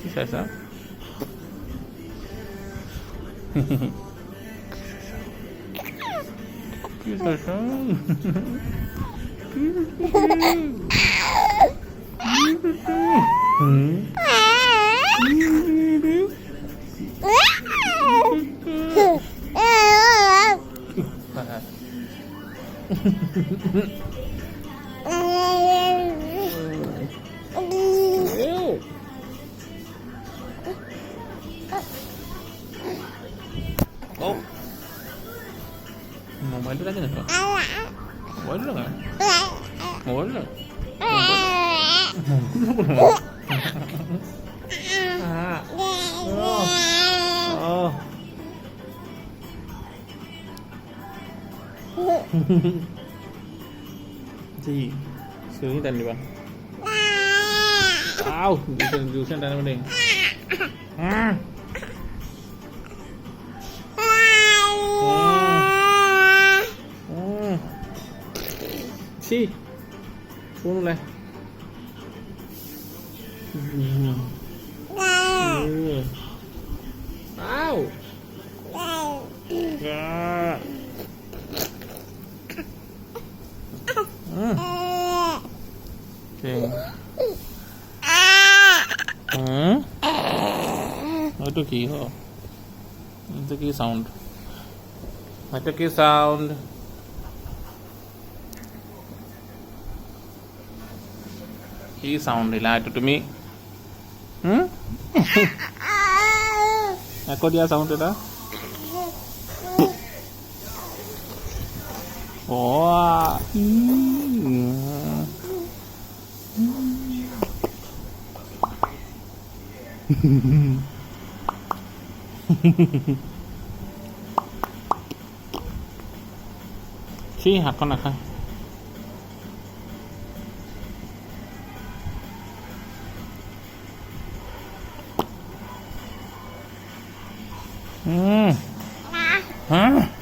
Kisasa. Kisasa. Oh, mobile tu lagi nak? Mobile tu kan? Mobile tu. Oh. Ji, sini dan di bang. Wow, juice dan mending. Si, phun này. Ow. Itu কি ho? Itu কি sound? Itu কি sound? কি sound দিলা এইটো তুমি আকৌ দিয়া sound এটা সি হাতখন নাখায় Hả?